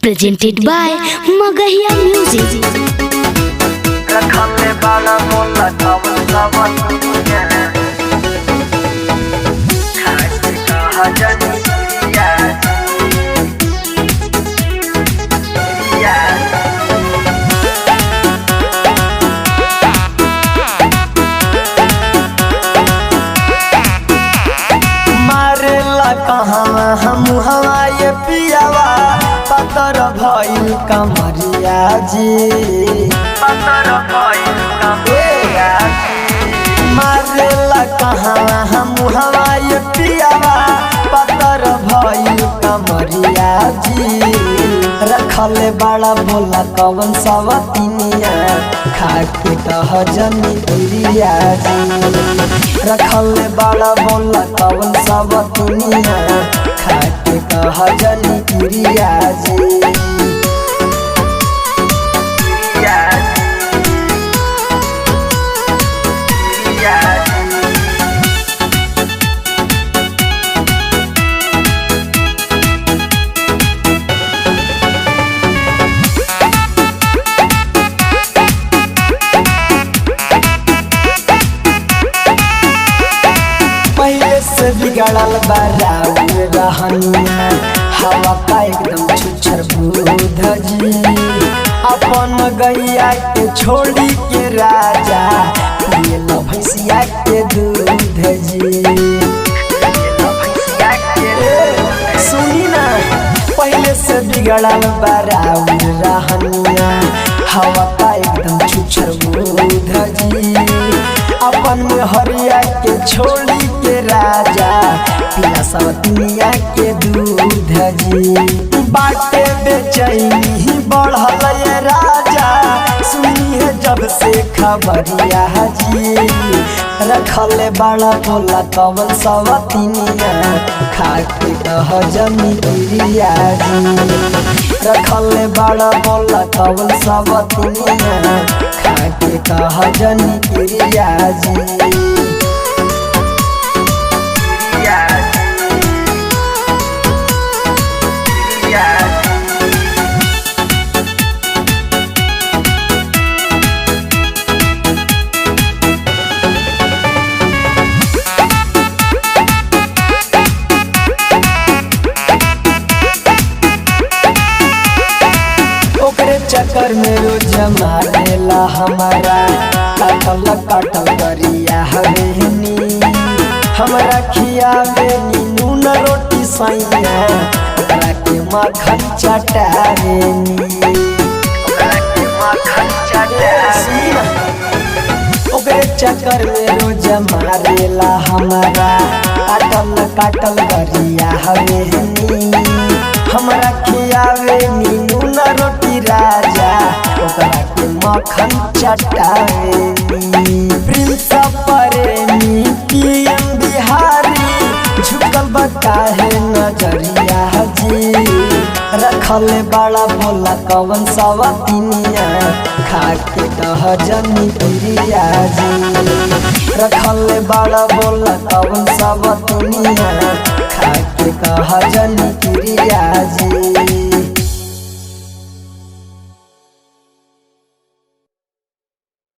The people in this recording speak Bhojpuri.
Presented by Magahiya Music. रखले बाला मोला तवन तवन खासी कहा जानी या मारेला कहाँ हम हवाए पियावा पतर भइल कमरिया जी पतर भइल कमरिया जी मारेला कहाँ हम हवाए पियावा पतर भइल कमरिया जी रखले बड़ा बोला कवन सवतिनिया खाके कह जनी पिरिया जी रखले बड़ा बोला कवन सवतिनिया खाके कह जनी पिरिया जी पहले से बिगड़ल बराउर रहनिया हवा का एकदम छुछर बुध जी अपन गैया के छोड़ी के राजा पियल भैंसिया के दूध जी सुनी ना पहले से बिगड़ल बराउर रहनिया हवा का एकदम छुछर बुध जी अपन हरिया के छोड़ी के राजा पिला सब दुनिया के दूध जी बाटे बेचैनी बढ़ल ये राजा सुनी है जब से खबरिया जी रखले बड़ा बोला कवन सवतिनिया खाके कह जनी पिरिया जी रखले बड़ा बोला कवन सवतिनिया खाके कह जनी पिरिया जी चक्कर में रोज मारेला हमारा काटल काटल करिया हवेनी हमारा खियावे नून रोटी सैया ओकरा के मक्खन चटावेनी ओकरा के मक्खन चटावेनी ओकरे चक्कर में रोज मारेला हमारा काटल काटल करिया हवेनी हमारा खियावे नून रोटी राजा ओकरा के मक्खन चटावेनी प्रिंस प्रेमी पीएम बिहारी झुकल बका है नजरिया जी रखले बड़ा बोला कवन सवतिनिया खाके कह जनी पिरिया जी रखले बड़ा बोला कवन सवतिनिया खाके कह जनी पिरिया जी।